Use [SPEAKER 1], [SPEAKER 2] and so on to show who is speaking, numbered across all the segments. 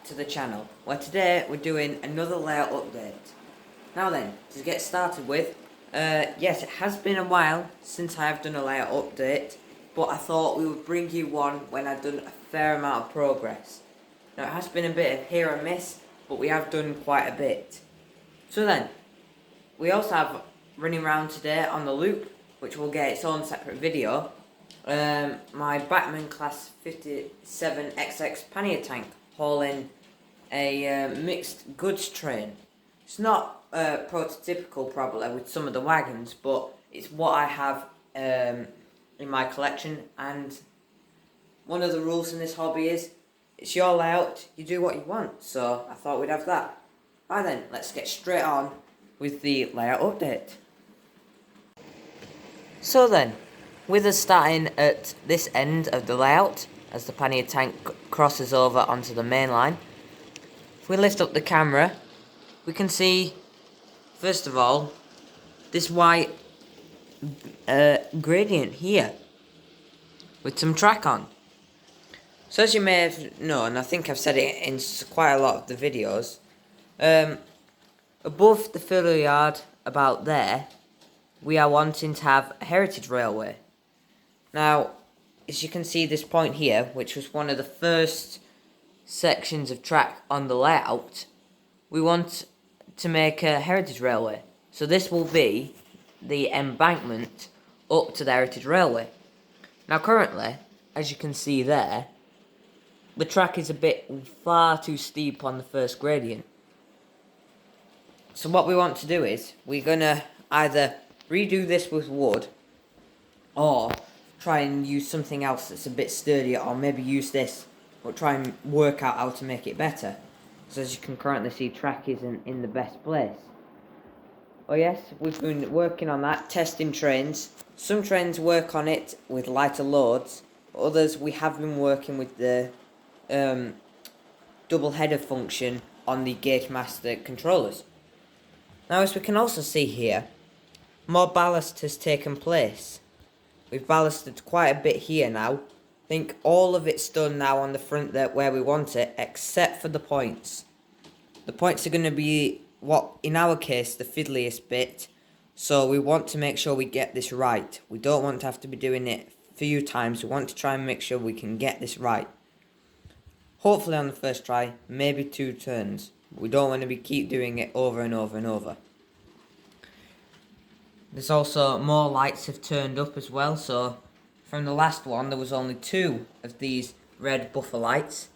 [SPEAKER 1] to the channel, where today we're doing another layout update. Now then, to get started with, yes, it has been a while since I have done a layout update, but I thought we would bring you one when I've done a fair amount of progress. Now it has been a bit of hit and miss, but we have done quite a bit. So then, we also have running around today on the loop, which will get its own separate video, my Batman Class 57 XX pannier tank hauling a mixed goods train. It's not prototypical probably with some of the wagons, but it's what I have in my collection, and one of the rules in this hobby is it's your layout, you do what you want, so I thought we'd have that. Right then, let's get straight on with the layout update. So then, with us starting at this end of the layout, as the pannier tank crosses over onto the main line, if we lift up the camera, we can see, first of all, this white gradient here, with some track on. So as you may have known, I think I've said it in quite a lot of the videos, above the filler yard, about there, we are wanting to have a heritage railway. Now, as you can see this point here, which was one of the first sections of track on the layout, we want to make a heritage railway. So this will be the embankment up to the heritage railway. Now currently, as you can see there, the track is a bit far too steep on the first gradient. So what we want to do is, we're going to either redo this with wood, or try and use something else that's a bit sturdier, or maybe use this, but try and work out how to make it better. So as you can currently see, track isn't in the best place. Oh yes, we've been working on that, testing trains. Some trains work on it with lighter loads, others we have been working with the double header function on the Gauge Master controllers. Now as we can also see here, more ballast has taken place. We've ballasted quite a bit here now. I think all of it's done now on the front there where we want it, except for the points. The points are going to be, what in our case, the fiddliest bit. So we want to make sure we get this right. We don't want to have to be doing it a few times. We want to try and make sure we can get this right. Hopefully on the first try, maybe 2 turns. We don't want to keep doing it over and over and over. There's also more lights have turned up as well, so from the last one there was only 2 of these red buffer lights,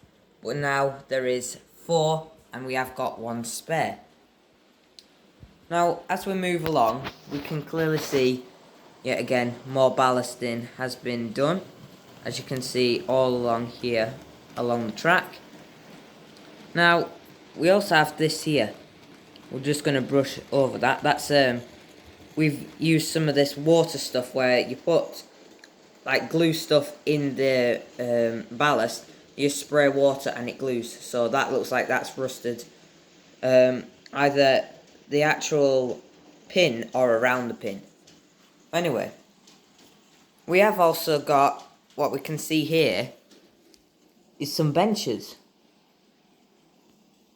[SPEAKER 1] but now there is 4 and we have got 1 spare. Now as we move along, we can clearly see yet again more ballasting has been done, as you can see all along here along the track. Now we also have this here. We're just going to brush over that. That's we've used some of this water stuff where you put like glue stuff in the ballast, you spray water and it glues, so that looks like that's rusted either the actual pin or around the pin. Anyway, we have also got, what we can see here is some benches.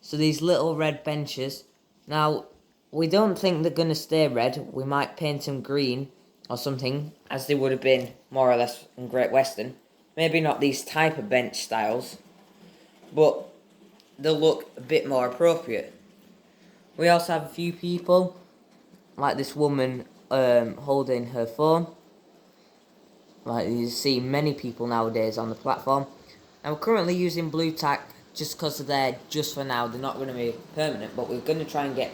[SPEAKER 1] So these little red benches, now we don't think they're going to stay red. We might paint them green or something, as they would have been more or less in Great Western. Maybe not these type of bench styles, but they'll look a bit more appropriate. We also have a few people, like this woman holding her phone. Like you see many people nowadays on the platform. Now we're currently using blue tack just because they're just for now. They're not going to be permanent, but we're going to try and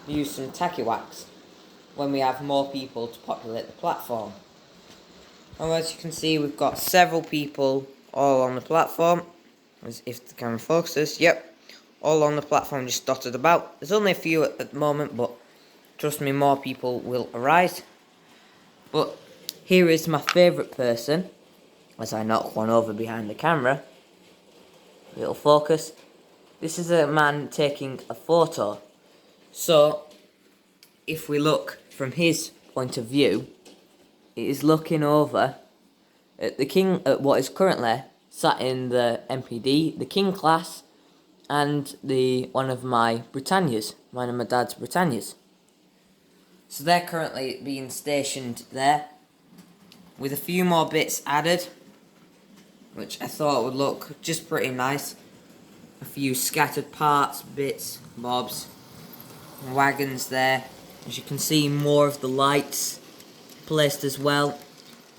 [SPEAKER 1] use some tacky wax when we have more people to populate the platform. And as you can see, we've got several people all on the platform. As if the camera focuses, yep, all on the platform, just dotted about. There's only a few at the moment, but trust me, more people will arise. But here is my favourite person, as I knock one over behind the camera. Little focus. This is a man taking a photo. So, if we look from his point of view, it is looking over at the King, at what is currently sat in the MPD, the King class, and one of my Britannias, one of my dad's Britannias. So they're currently being stationed there, with a few more bits added, which I thought would look just pretty nice. A few scattered parts, bits, bobs, wagons there. As you can see, more of the lights placed as well.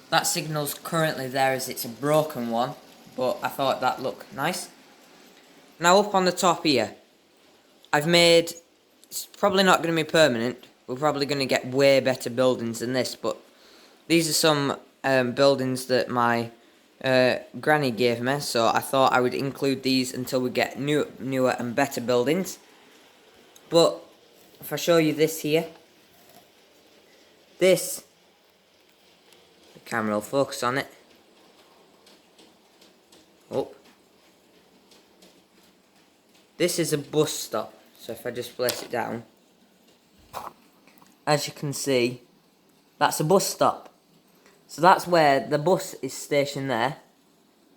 [SPEAKER 1] That signal's currently there as it's a broken one, but I thought that looked nice. Now up on the top here, I've made, it's probably not going to be permanent, we're probably going to get way better buildings than this, but these are some buildings that my granny gave me, so I thought I would include these until we get newer and better buildings. But if I show you this here, the camera will focus on it. Oh. This is a bus stop, so if I just place it down, as you can see, that's a bus stop. So that's where the bus is stationed there.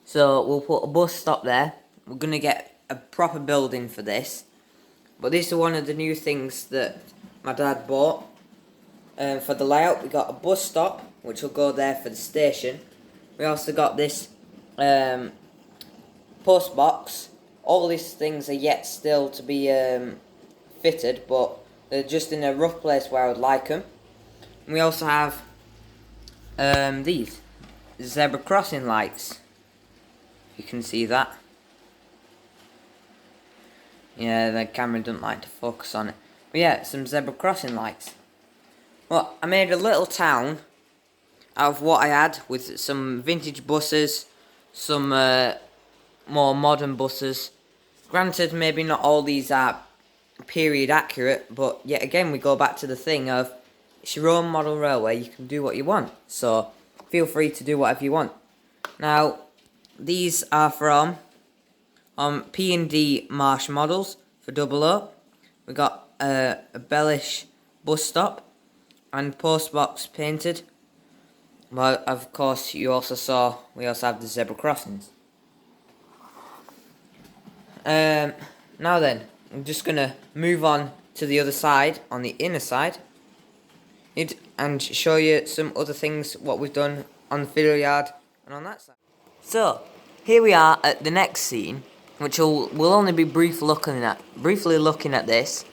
[SPEAKER 1] So we'll put a bus stop there. We're going to get a proper building for this. But this is one of the new things that my dad bought. For the layout, we got a bus stop, which will go there for the station. We also got this post box. All these things are yet still to be fitted, but they're just in a rough place where I would like them. And we also have these zebra crossing lights. You can see that. Yeah, the camera doesn't like to focus on it. But yeah, some zebra crossing lights. Well, I made a little town out of what I had, with some vintage buses, some more modern buses. Granted, maybe not all these are period accurate, but yet again we go back to the thing of, it's your own model railway, you can do what you want, so feel free to do whatever you want. Now, these are from P&D Marsh models for 00. We got a Bellish bus stop and post box painted. Well, of course, you also saw we also have the zebra crossings. Now then, I'm just gonna move on to the other side, on the inner side, and show you some other things what we've done on the fiddle yard and on that side. So here we are at the next scene, which we'll only be briefly looking at this,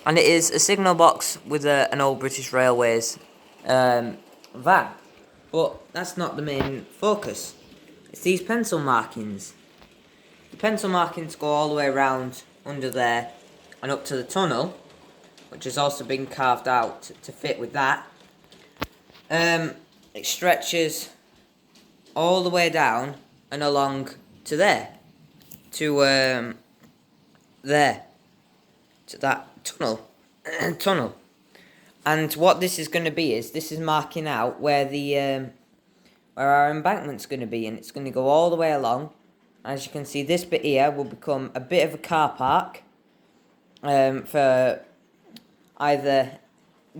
[SPEAKER 1] and it is a signal box with an old British Railways van. But that's not the main focus. It's these pencil markings. The pencil markings go all the way around under there and up to the tunnel, which has also been carved out to fit with that. It stretches all the way down and along to there, to that tunnel. And what this is going to be is, this is marking out where where our embankment's going to be, and it's going to go all the way along. As you can see, this bit here will become a bit of a car park for either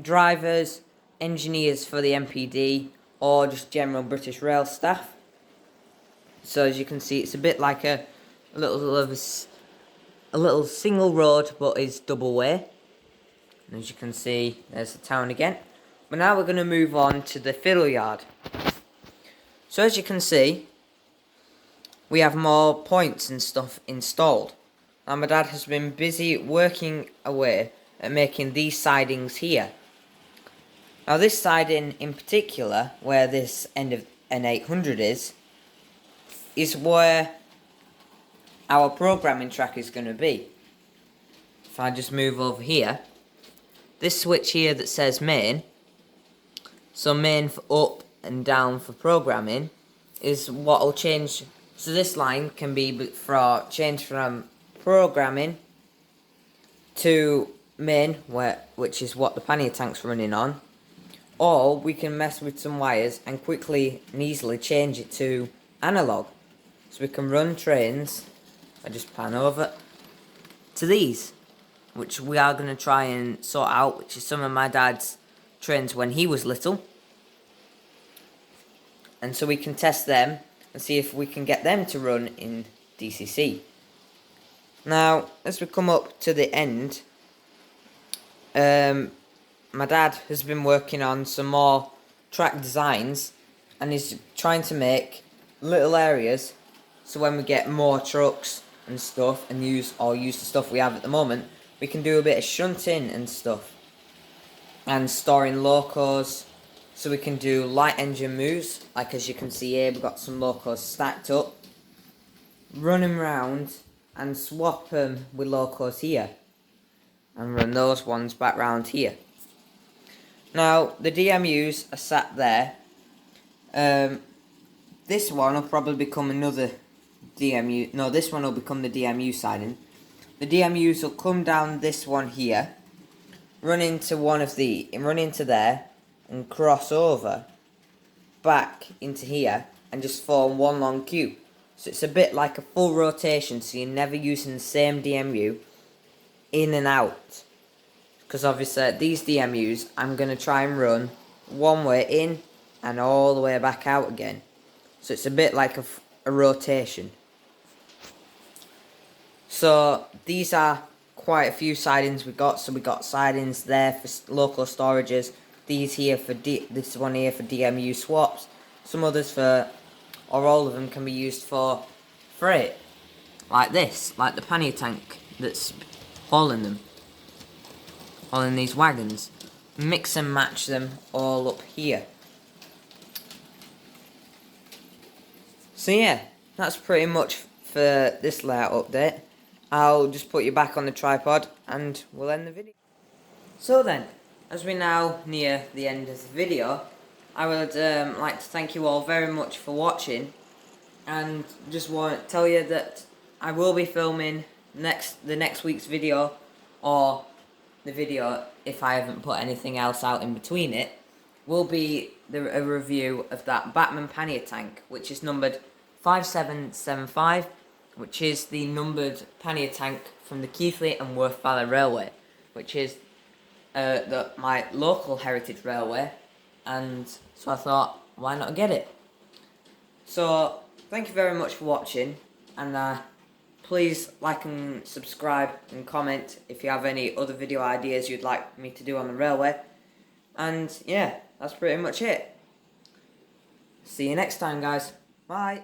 [SPEAKER 1] drivers, engineers for the MPD, or just general British Rail staff. So as you can see, it's a bit like a little single road, but is double way. And as you can see, there's the town again. But now we're going to move on to the fiddle yard. So as you can see, we have more points and stuff installed. Now my dad has been busy working away at making these sidings here. Now this siding in particular, where this end of N800 is where our programming track is going to be. If I just move over here, this switch here that says main, so main for up and down for programming, is what will change. So this line can be changed from programming to main, which is what the pannier tank's running on, or we can mess with some wires and quickly and easily change it to analog. So we can run trains, I just pan over, to these, which we are going to try and sort out, which is some of my dad's trains when he was little. And so we can test them and see if we can get them to run in DCC. Now, as we come up to the end, my dad has been working on some more track designs, and he's trying to make little areas so when we get more trucks and stuff and use the stuff we have at the moment, we can do a bit of shunting and stuff and storing locos, so we can do light engine moves. Like as you can see here, we've got some locos stacked up, run them round and swap them with locos here and run those ones back round here. Now the DMUs are sat there. This one will probably become another DMU. No, this one will become the DMU siding. The DMUs will come down this one here, run into there, and cross over back into here and just form one long queue. So it's a bit like a full rotation, so you're never using the same DMU in and out. Because obviously these DMUs I'm going to try and run one way in and all the way back out again. So it's a bit like a rotation. So these are quite a few sidings we got. So we got sidings there for local storages. These here for this one here for DMU swaps. Some others for, or all of them can be used for freight. Like this, like the pannier tank that's hauling them. Hauling these wagons. Mix and match them all up here. So yeah, that's pretty much for this layout update. I'll just put you back on the tripod and we'll end the video. So then, as we now near the end of the video, I would like to thank you all very much for watching, and just want to tell you that I will be filming the next week's video, or the video, if I haven't put anything else out in between it, will be a review of that Bachmann pannier tank, which is numbered 5775, which is the numbered pannier tank from the Keighley and Worth Valley Railway, which is my local heritage railway, and so I thought, why not get it? So, thank you very much for watching, and please like and subscribe and comment if you have any other video ideas you'd like me to do on the railway. And yeah, that's pretty much it. See you next time, guys. Bye.